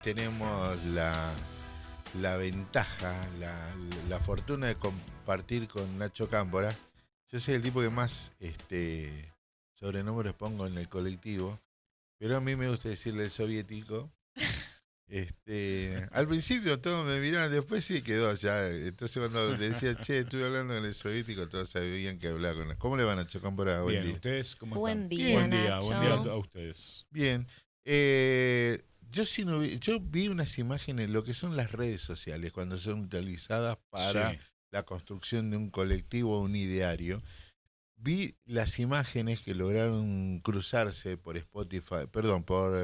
Tenemos la ventaja, la fortuna de compartir con Nacho Cámpora. Yo soy el tipo que más sobrenombres pongo en el colectivo, pero a mí me gusta decirle el soviético. Al principio todos me miraban, después sí quedó ya. Entonces cuando le decía, che, estuve hablando con el soviético, todos sabían que hablaba con él. ¿Cómo le van, Nacho Cámpora? Buen Bien, día. ¿ustedes cómo Buen están? día, Bien, Buen día Nacho. a ustedes. bien. Yo sí no vi, yo vi unas imágenes, lo que son las redes sociales, cuando son utilizadas para Sí, la construcción de un colectivo o un ideario. Vi las imágenes que lograron cruzarse por Spotify, perdón, por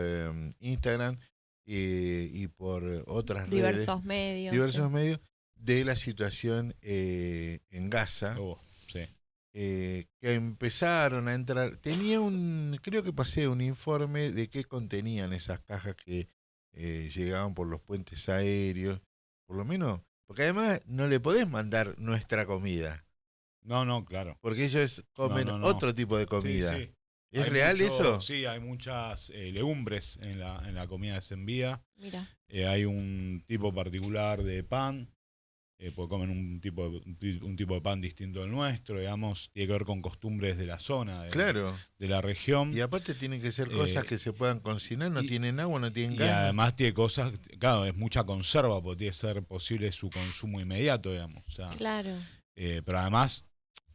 Instagram y por otras redes, Diversos medios. diversos Sí. medios, de la situación en Gaza, sí. que empezaron a entrar. Creo que pasé un informe de qué contenían esas cajas que llegaban por los puentes aéreos, por lo menos, porque además no le podés mandar nuestra comida, No, claro. porque ellos comen No. otro tipo de Sí, comida. sí. ¿Es real eso? Sí, hay muchas legumbres en la comida que se envía. Mira, Hay un tipo particular de pan, porque comen un tipo de pan distinto al nuestro, digamos, tiene que ver con costumbres de la zona, Claro. de la Y región. aparte tienen que ser cosas Eh, que se puedan cocinar, no y, tienen agua, no tienen y gas. además tiene cosas, claro, es mucha conserva, porque tiene que ser posible su consumo inmediato, digamos. O sea, claro. pero además,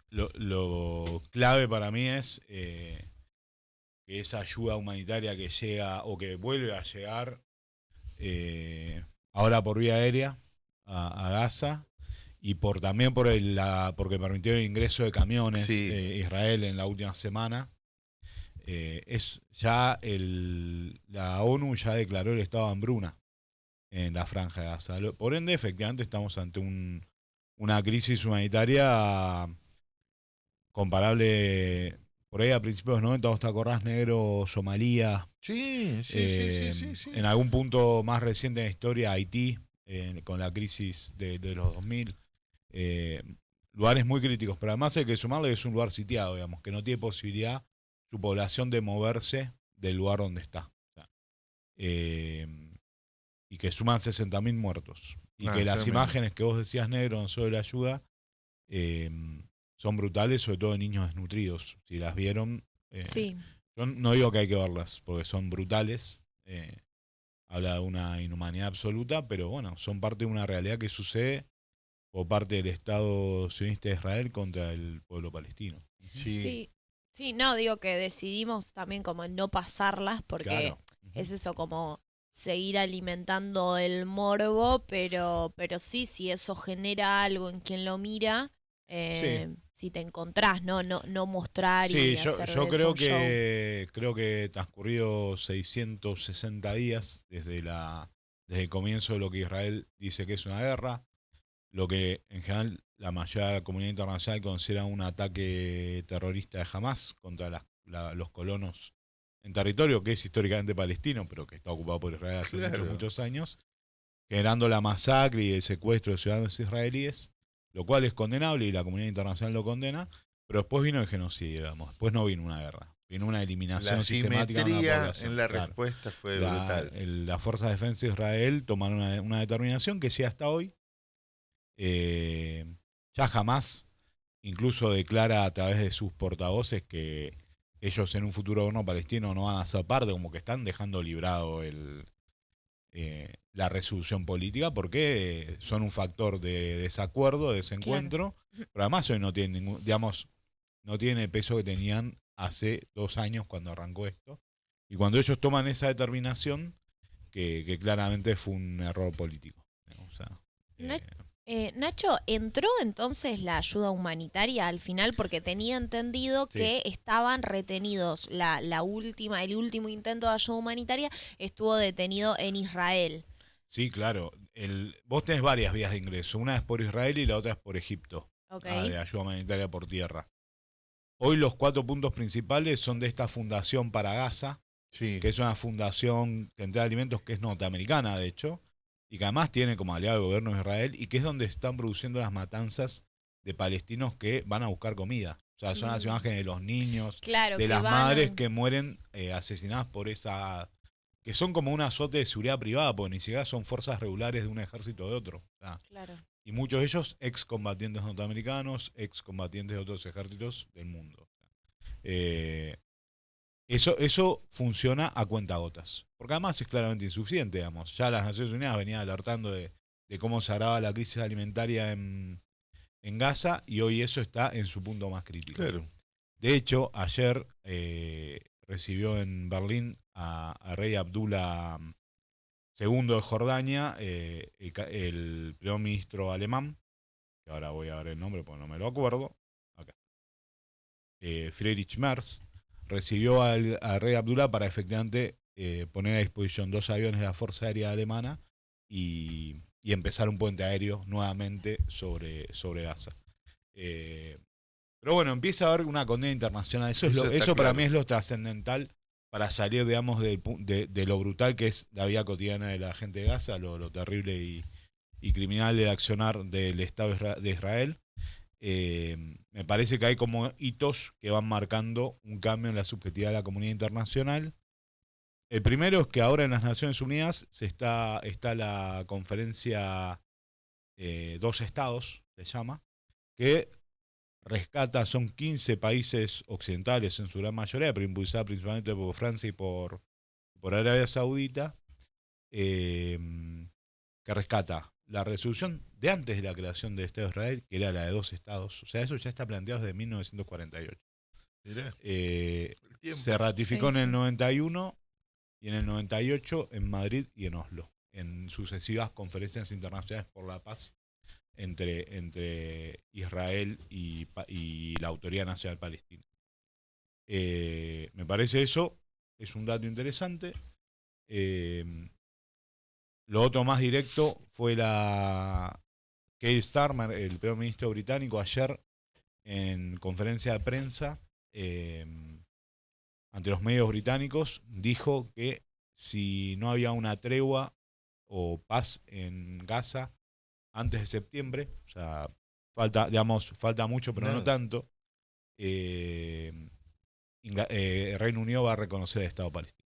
lo clave para mí es que esa ayuda humanitaria que llega o que vuelve a llegar ahora por vía aérea a Gaza y también porque permitió el ingreso de camiones Sí. Israel en la última semana. Es ya la ONU ya declaró el estado de hambruna en la franja de Gaza. Por ende, efectivamente, estamos ante una crisis humanitaria comparable. Por ahí a principios de los 90, ¿vos te acordás, negro? Somalia, Sí. en algún punto más reciente en la historia, Haití, con la crisis de los 2000. eh, Lugares muy críticos, pero además hay que sumarle que es un lugar sitiado, digamos, que no tiene posibilidad su población de moverse del lugar donde está. O sea, eh, y que suman 60.000 muertos. Y Ah, que las tremendo. imágenes que vos decías, negro, sobre la ayuda, eh, son brutales, sobre todo de niños desnutridos. Si las vieron, Sí, yo no digo que hay que verlas, porque son brutales. Habla de una inhumanidad absoluta, pero bueno, son parte de una realidad que sucede por parte del Estado sionista de Israel contra el pueblo palestino. Ujú. Sí. sí. Sí, no, digo que decidimos también como no pasarlas porque Claro. Ujú. es eso como seguir alimentando el morbo, pero sí, si eso genera algo en quien lo mira, Sí, si te encontrás, ¿no? No mostrar sí, y yo, hacer yo de eso creo un show. que transcurrido 660 días desde el comienzo de lo que Israel dice que es una guerra, lo que en general la mayoría de la comunidad internacional considera un ataque terrorista de Hamas contra los colonos en territorio que es históricamente palestino, pero que está ocupado por Israel hace Claro. muchos años, generando la masacre y el secuestro de ciudadanos israelíes, lo cual es condenable y la comunidad internacional lo condena, pero después vino el genocidio, digamos, después no vino una guerra, vino una La eliminación sistemática de una simetría en población, la claro. respuesta fue brutal. Las fuerzas de defensa de Israel tomaron una determinación que sí hasta hoy, eh, ya jamás, incluso declara a través de sus portavoces que ellos en un futuro gobierno palestino no van a ser parte, como que están dejando librado la resolución política porque son un factor de desacuerdo, de Claro. desencuentro, pero además hoy no tienen ningún, digamos, no tiene el peso que tenían hace 2 años cuando arrancó esto. Y cuando ellos toman esa determinación, que claramente fue un error político. O sea, Na- Nacho, ¿entró entonces la ayuda humanitaria al final? Porque tenía entendido sí, que estaban retenidos. El último intento de ayuda humanitaria estuvo detenido en Israel. sí, claro. Vos tenés varias vías de ingreso. Una es por Israel y la otra es por Egipto, Ok, de ayuda humanitaria por tierra. Hoy los 4 puntos principales son de esta fundación para Gaza, Sí, que es una fundación que entrega alimentos que es norteamericana, de hecho, y que además tiene como aliado el gobierno de Israel, y que es donde están produciendo las matanzas de palestinos que van a buscar comida. O sea, son las mm, imágenes de los niños, claro de que las van. madres que mueren asesinadas por esa, que son como un azote de seguridad privada, porque ni siquiera son fuerzas regulares de un ejército o de otro. O sea, Claro. y muchos de ellos excombatientes norteamericanos, excombatientes de otros ejércitos del mundo. Eh, eso funciona a cuentagotas, porque además es claramente insuficiente, digamos. Ya las Naciones Unidas venían alertando de cómo se agrava la crisis alimentaria en Gaza y hoy eso está en su punto más crítico. Claro. De hecho, ayer recibió en Berlín a Rey Abdullah II de Jordania, el primer ministro alemán, que ahora voy a ver el nombre porque no me lo acuerdo, acá. Friedrich Merz, recibió al Rey Abdullah para efectivamente poner a disposición 2 aviones de la Fuerza Aérea Alemana y empezar un puente aéreo nuevamente sobre Gaza. Pero bueno, empieza a haber una condena internacional. Eso para mí es lo trascendental para salir, digamos, de lo brutal que es la vida cotidiana de la gente de Gaza, lo terrible y criminal del accionar del Estado de Israel. Me parece que hay como hitos que van marcando un cambio en la subjetividad de la comunidad internacional. El primero es que ahora en las Naciones Unidas está la conferencia Dos Estados, se llama, que rescata, son 15 países occidentales en su gran mayoría, pero impulsada principalmente por Francia y por Arabia Saudita, que rescata la resolución de antes de la creación del Estado de Israel, que era la de 2 estados. O sea, eso ya está planteado desde 1948. Se ratificó en el 91 y en el 98 en Madrid y en Oslo, en sucesivas conferencias internacionales por la paz entre Israel y la Autoridad Nacional Palestina. Me parece eso es un dato interesante. Lo otro más directo fue Keir Starmer, el primer ministro británico, ayer en conferencia de prensa ante los medios británicos, dijo que si no había una tregua o paz en Gaza antes de septiembre, o sea, falta mucho, pero no tanto, Reino Unido va a reconocer el Estado palestino.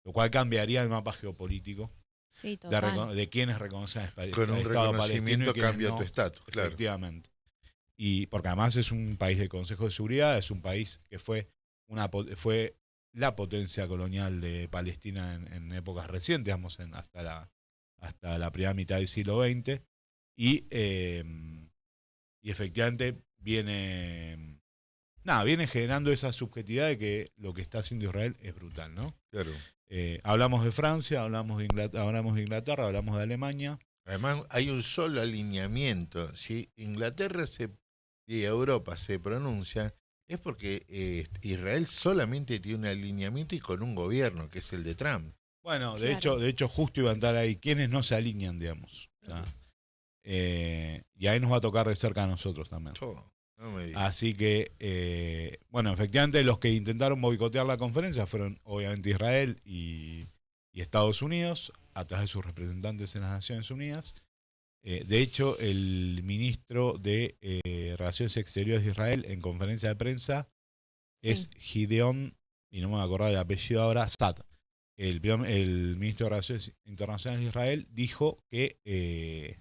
Lo cual cambiaría el mapa geopolítico Sí, de quienes reconocen el Estado Con un reconocimiento cambia tu estatus, claro. Efectivamente. Y porque además es un país del Consejo de Seguridad, es un país que fue la potencia colonial de Palestina en épocas recientes, digamos, hasta la primera mitad del siglo XX. Y efectivamente viene generando esa subjetividad de que lo que está haciendo Israel es brutal, ¿no? Claro. Hablamos de Francia, hablamos de Inglaterra, hablamos de Alemania. Además, hay un solo alineamiento. Si Inglaterra y Europa se pronuncian, es porque Israel solamente tiene un alineamiento y con un gobierno, que es el de Trump. Bueno, Claro. de hecho, justo iba a entrar ahí. ¿Quiénes no se alinean, digamos? O sea, y ahí nos va a tocar de cerca a nosotros también. No me digas. Así que, bueno, efectivamente los que intentaron boicotear la conferencia fueron obviamente Israel y Estados Unidos, a través de sus representantes en las Naciones Unidas. De hecho, el ministro de Relaciones Exteriores de Israel en conferencia de prensa es Gideon, y no me voy a acordar el apellido ahora, Saad. El ministro de Relaciones Internacionales de Israel dijo que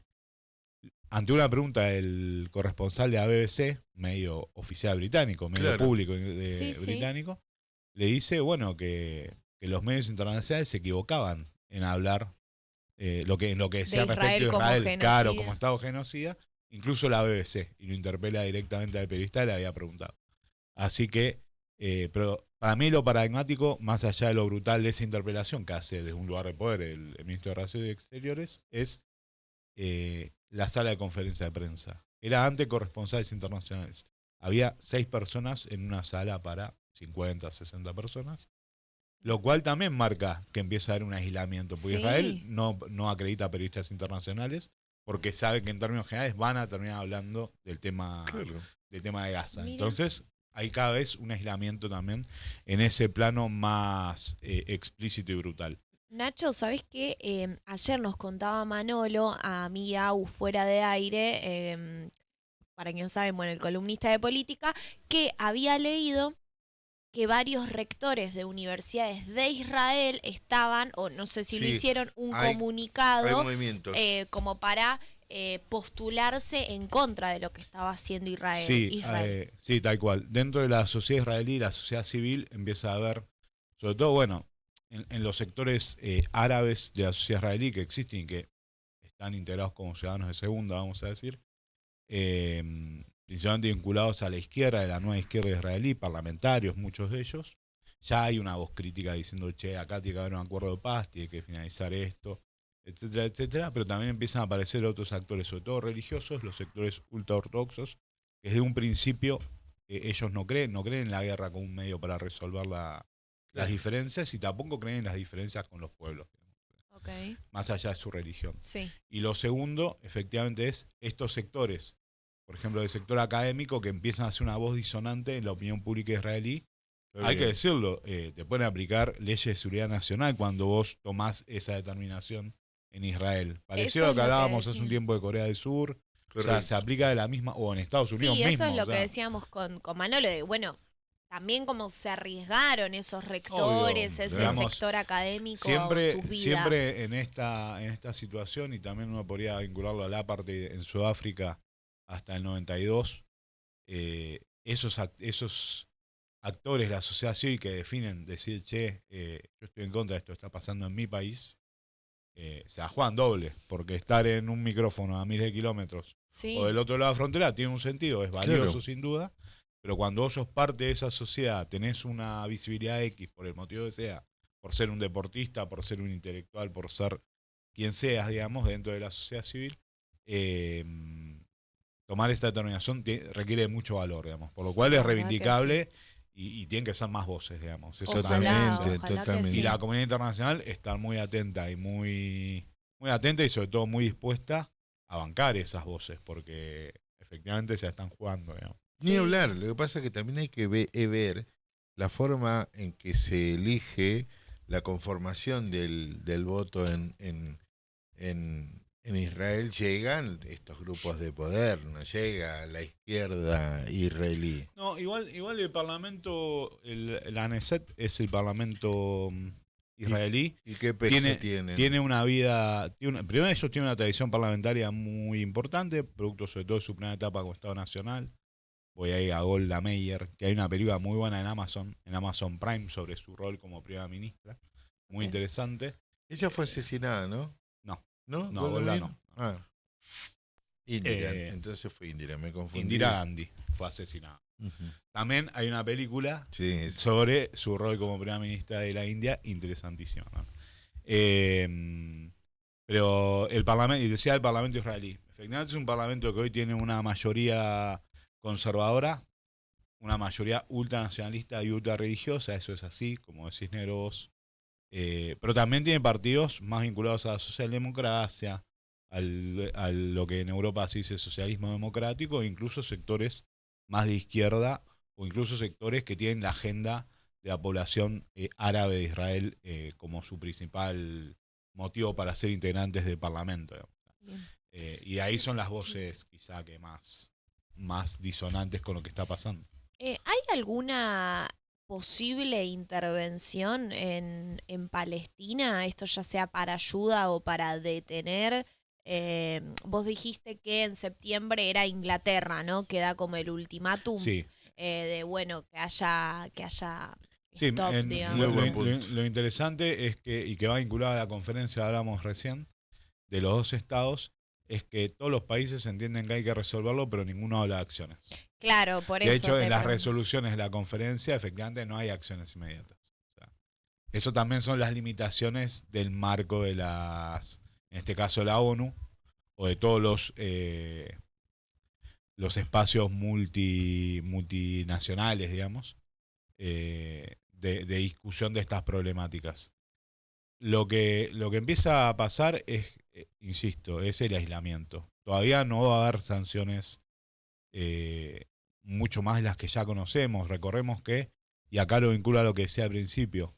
ante una pregunta del corresponsal de la BBC, medio oficial británico, medio público británico, le dice, bueno, que los medios internacionales se equivocaban en hablar lo que decía respecto a Israel, claro, como Estado genocida, incluso la BBC, y lo interpela directamente al periodista y le había preguntado. Así que, pero para mí lo paradigmático, más allá de lo brutal de esa interpelación que hace desde un lugar de poder el ministro de Relaciones Exteriores, es la sala de conferencia de prensa. Era ante corresponsales internacionales. Había 6 personas en una sala para 50, 60 personas, lo cual también marca que empieza a haber un aislamiento, porque Israel no acredita periodistas internacionales porque sabe que en términos generales van a terminar hablando del tema de Gaza. Mira. Entonces hay cada vez un aislamiento también en ese plano más explícito y brutal. Nacho, ¿sabés qué? Ayer nos contaba Manolo, a mí Au fuera de aire, para quien no saben, bueno, el columnista de política, que había leído que varios rectores de universidades de Israel estaban, o no sé si lo Sí, hicieron, un hay comunicado movimientos. como para postularse en contra de lo que estaba haciendo Israel. Sí, sí, tal cual. Dentro de la sociedad israelí, la sociedad civil empieza a ver, sobre todo, bueno, en los sectores árabes de la sociedad israelí que existen y que están integrados como ciudadanos de segunda, vamos a decir, principalmente vinculados a la izquierda, de la nueva izquierda israelí, parlamentarios, muchos de ellos, ya hay una voz crítica diciendo, che, acá tiene que haber un acuerdo de paz, tiene que finalizar esto, etcétera, etcétera, pero también empiezan a aparecer otros actores, sobre todo religiosos, los sectores ultraortodoxos, que desde un principio ellos no creen en la guerra como un medio para resolver las diferencias y tampoco creen en las diferencias con los pueblos, Okay. más allá de su religión. Sí. Y lo segundo, efectivamente, es estos sectores, por ejemplo, el sector académico, que empiezan a ser una voz disonante en la opinión pública israelí. Hay que decirlo, te pueden aplicar leyes de seguridad nacional cuando vos tomás esa determinación en Israel. Parecido a lo que hablábamos hace un tiempo de Corea del Sur. Correcto. O sea, se aplica de la misma, o en Estados Unidos mismo. Sí, eso es lo que decíamos con Manolo, de bueno, también como se arriesgaron esos rectores, obvio, ese digamos, sector académico, sus vidas. Siempre en esta situación, y también uno podría vincularlo al apartheid en Sudáfrica hasta el 92, esos actores de la sociedad civil que definen, decir, che, yo estoy en contra de esto, está pasando en mi país, se la juegan doble, porque estar en un micrófono a miles de kilómetros o del otro lado de la frontera tiene un sentido, es valioso sin duda, pero cuando vos sos parte de esa sociedad, tenés una visibilidad X por el motivo que sea, por ser un deportista, por ser un intelectual, por ser quien seas, digamos, dentro de la sociedad civil, tomar esta determinación requiere mucho valor, digamos, por lo cual es reivindicable y tienen que ser más voces, digamos. Eso totalmente. Y la comunidad internacional está muy atenta y muy atenta y sobre todo muy dispuesta a bancar esas voces, porque efectivamente se están jugando, digamos. Ni hablar, lo que pasa es que también hay que ver la forma en que se elige la conformación del voto en Israel. Llegan estos grupos de poder, no llega la izquierda israelí. No, igual el parlamento, la Knesset es el parlamento israelí. ¿Y qué peso tiene? Tiene una vida, primero ellos tienen una tradición parlamentaria muy importante, producto sobre todo de su primera etapa como Estado Nacional. Voy a ir a Golda Meir, que hay una película muy buena en Amazon Prime, sobre su rol como primera ministra. Muy interesante. Ella fue asesinada, ¿no? No, Golda no. Ah. Indira, entonces fue Indira, me confundí. Indira Gandhi fue asesinada. También hay una película sí, sobre su rol como primera ministra de la India, interesantísima, ¿no? Pero el parlamento, y decía el parlamento israelí, efectivamente es un parlamento que hoy tiene una mayoría conservadora, una mayoría ultranacionalista y ultrarreligiosa, eso es así, como decís negro vos. Pero también tiene partidos más vinculados a la socialdemocracia, a lo que en Europa se dice socialismo democrático, e incluso sectores más de izquierda, o incluso sectores que tienen la agenda de la población árabe de Israel como su principal motivo para ser integrantes del Parlamento. Y ahí son las voces quizá que más disonantes con lo que está pasando. ¿Hay alguna posible intervención en Palestina? Esto ya sea para ayuda o para detener. Vos dijiste que en septiembre era Inglaterra, ¿no? Que da como el ultimátum de bueno, que haya sí, stop, lo interesante es que, y que va vinculado a la conferencia que hablamos recién, de los dos estados, es que todos los países entienden que hay que resolverlo, pero ninguno habla de acciones. Claro, por eso. De hecho, en las resoluciones de la conferencia, efectivamente, no hay acciones inmediatas. O sea, eso también son las limitaciones del marco de las, en este caso, la ONU, o de todos los espacios multinacionales, digamos, de discusión de estas problemáticas. Lo que empieza a pasar es, insisto, es el aislamiento. Todavía no va a haber sanciones mucho más de las que ya conocemos. Recordemos que, y acá lo vincula a lo que decía al principio,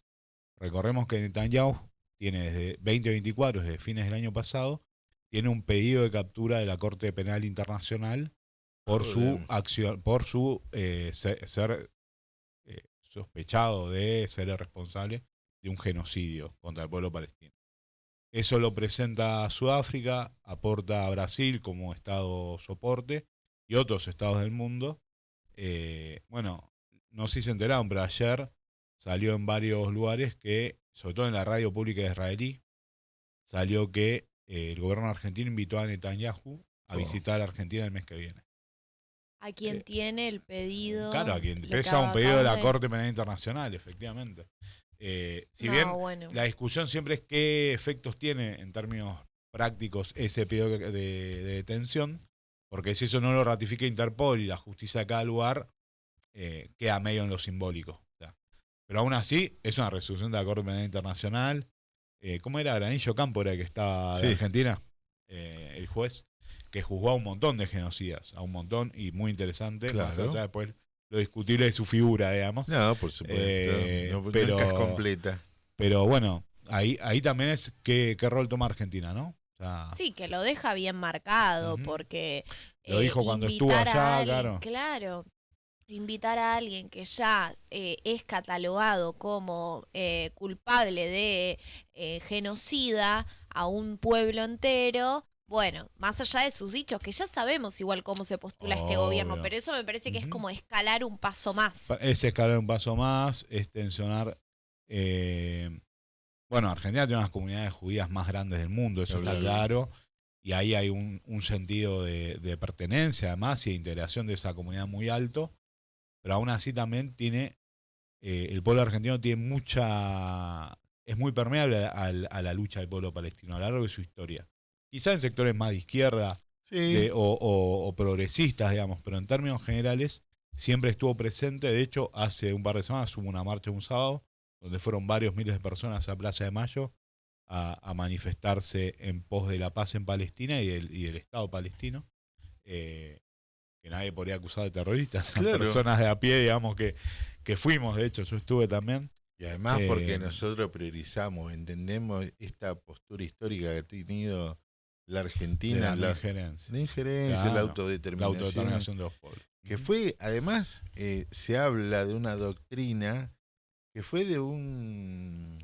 recordemos que Netanyahu tiene desde 2024, desde fines del año pasado, tiene un pedido de captura de la Corte Penal Internacional por su acción, por su sospechado de ser el responsable de un genocidio contra el pueblo palestino. Eso lo presenta Sudáfrica, aporta a Brasil como estado soporte y otros estados del mundo. Bueno, no sé si se enteraron, pero ayer salió en varios lugares que, sobre todo en la radio pública israelí, salió que el gobierno argentino invitó a Netanyahu a visitar Argentina el mes que viene. A quien tiene el pedido. Claro, a quien lo pesa que un pedido de la acaban Corte Penal Internacional, efectivamente. Si No, bien bueno. la discusión siempre es qué efectos tiene en términos prácticos ese pedido de detención, porque si eso no lo ratifica Interpol y la justicia de cada lugar, queda medio en lo simbólico. O sea, pero aún así, es una resolución de la Corte Penal Internacional. ¿Cómo era? Granillo Campo era el que estaba de Argentina, el juez, que juzgó a un montón de genocidas, a un montón, y muy interesante, más allá después lo discutible de su figura, digamos. No, por supuesto, no es completa. Pero bueno, ahí también es qué rol toma Argentina, ¿no? O sea, sí, que lo deja bien marcado, porque lo dijo cuando estuvo allá, claro. Claro, invitar a alguien que ya es catalogado como culpable de genocida a un pueblo entero. Bueno, más allá de sus dichos, que ya sabemos igual cómo se postula este gobierno, pero eso me parece que es como escalar un paso más. Es escalar un paso más, es tensionar. Bueno, Argentina tiene una de las comunidades judías más grandes del mundo, eso está claro. Y ahí hay un sentido de pertenencia, además, y de integración de esa comunidad muy alto. Pero aún así también tiene, el pueblo argentino tiene es muy permeable a la lucha del pueblo palestino a lo largo de su historia. Quizá en sectores más de izquierda o progresistas, digamos, pero en términos generales siempre estuvo presente. De hecho, hace un par de semanas hubo una marcha un sábado, donde fueron varios miles de personas a Plaza de Mayo a manifestarse en pos de la paz en Palestina y del Estado palestino. Que nadie podría acusar de terroristas, son personas de a pie, digamos, que fuimos, de hecho, yo estuve también. Y además porque nosotros priorizamos, entendemos esta postura histórica que ha tenido la Argentina, la injerencia, claro, la autodeterminación de los pueblos. Que fue, además, se habla de una doctrina que fue de un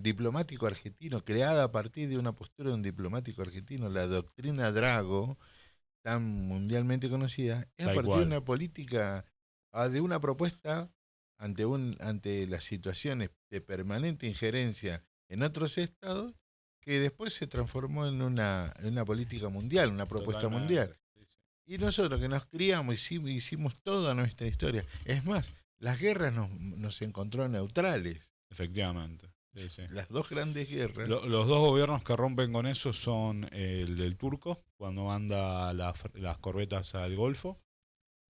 diplomático argentino, creada a partir de una postura de un diplomático argentino, la doctrina Drago, tan mundialmente conocida, es a partir de una política, de una propuesta ante las situaciones de permanente injerencia en otros estados, que después se transformó en una política mundial, una propuesta mundial. Y nosotros que nos criamos, hicimos toda nuestra historia. Es más, las guerras nos encontró neutrales. Efectivamente. Las dos grandes guerras. Los dos gobiernos que rompen con eso son el del turco, cuando manda las corbetas al Golfo.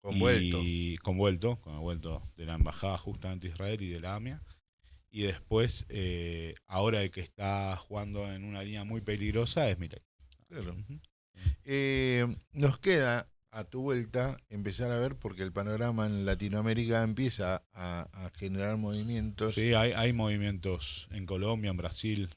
Con vuelto de la embajada justamente de Israel y de la AMIA. Y después, ahora el que está jugando en una línea muy peligrosa es Milei. Claro. Nos queda a tu vuelta empezar a ver, porque el panorama en Latinoamérica empieza a generar movimientos. Sí, hay movimientos en Colombia, en Brasil.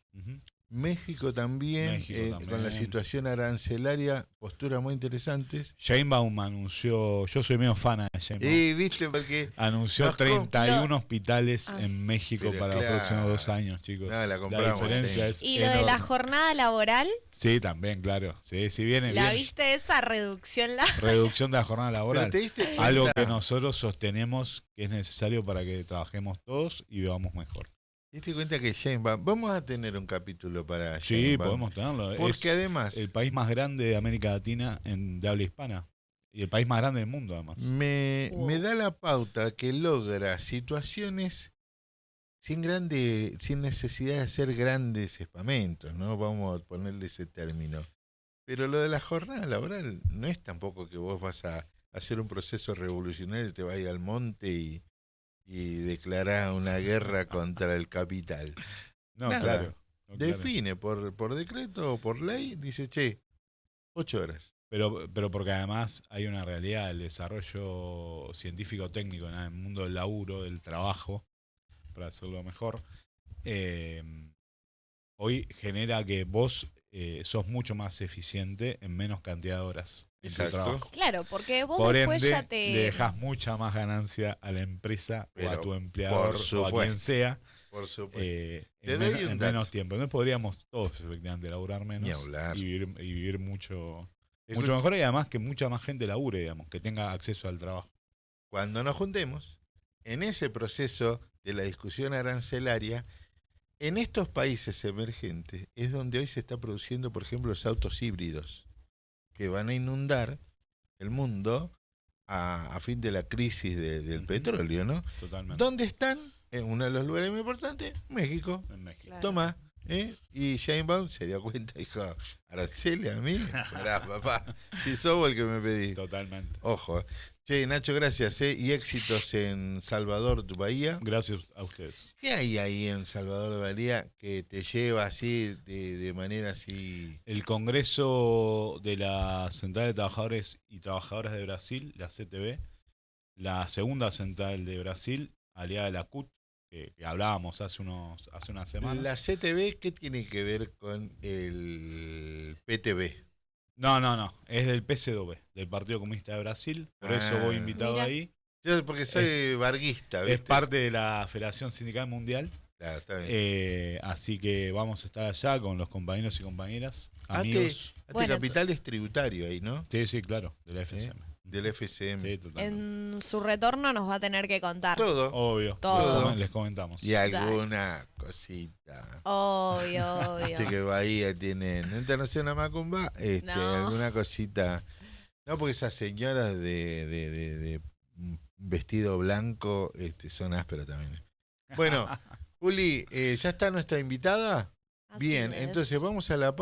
México también, con la situación arancelaria, posturas muy interesantes. Sheinbaum anunció, yo soy medio fan de Sheinbaum. ¿Viste? Porque anunció 31 hospitales en México para los próximos 2 años, chicos. No, la diferencia es ¿Y lo de la jornada laboral? Sí, también, claro. Sí, viene ¿La bien. viste esa reducción? Reducción de la jornada laboral. ¿Te diste cuenta? Algo que nosotros sostenemos que es necesario para que trabajemos todos y vivamos mejor. ¿Te diste cuenta que Sheinbaum, vamos a tener un capítulo para Sheinbaum? Sí, podemos tenerlo. Porque además, el país más grande de América Latina de habla hispana. Y el país más grande del mundo, además. Me da la pauta que logra situaciones sin necesidad de hacer grandes espamentos, ¿no? Vamos a ponerle ese término. Pero lo de la jornada laboral no es tampoco que vos vas a hacer un proceso revolucionario y te vas a ir al monte y declarás una guerra contra el capital. No, Nada. claro. Define por decreto o por ley, dice, 8 horas. Pero porque además hay una realidad, el desarrollo científico-técnico en el mundo del laburo, del trabajo, para hacerlo mejor, hoy genera que vos sos mucho más eficiente en menos cantidad de horas en tu Exacto. trabajo. Claro, porque vos Por después ende, ya te... le dejas mucha más ganancia a la empresa o a Pero, tu empleador o a quien sea Por supuesto. en, doy un en dato. menos tiempo. Entonces podríamos todos efectivamente laburar menos Ni hablar. y vivir mucho Escucha, mejor, y además que mucha más gente labure, digamos, que tenga acceso al trabajo. cuando nos juntemos, en ese proceso de la discusión arancelaria, en estos países emergentes es donde hoy se está produciendo, por ejemplo, los autos híbridos, que van a inundar el mundo a fin de la crisis del Ujú. petróleo, ¿no? Totalmente. ¿Dónde están? En uno de los lugares muy importantes, México. En México. Claro. Toma, ¿eh? Y Shane Baum se dio cuenta y dijo, Araceli, a mí, pará, papá, si sos vos el que me pedí. Totalmente. Ojo. Che, Nacho, gracias, y éxitos en Salvador, tu Bahía. Gracias a ustedes. ¿Qué hay ahí en Salvador de Bahía que te lleva así, de manera así? El Congreso de la Central de Trabajadores y Trabajadoras de Brasil, la CTB, la segunda central de Brasil, aliada de la CUT, que hablábamos hace unas semanas. La CTB, ¿qué tiene que ver con el PTB? No, es del PCdoB, del Partido Comunista de Brasil, por eso voy invitado Mira. ahí. Yo porque soy varguista, ¿viste? Es parte de la Federación Sindical Mundial, Claro, está bien. así que vamos a estar allá con los compañeros y compañeras, Ate amigos. Bueno, Capital es tributario ahí, ¿no? Sí, claro, de la FSM. Del FCM. Sí, totalmente. En su retorno nos va a tener que contar. Todo. Obvio, Todo. les comentamos. Y alguna cosita. Obvio, Viste obvio. que Bahía tiene, ¿no te conoces una macumba? No. Alguna cosita. No, porque esas señoras de vestido blanco son ásperas también. Bueno, Juli, ¿ya está nuestra invitada? Así Bien, es. entonces vamos a la pausa.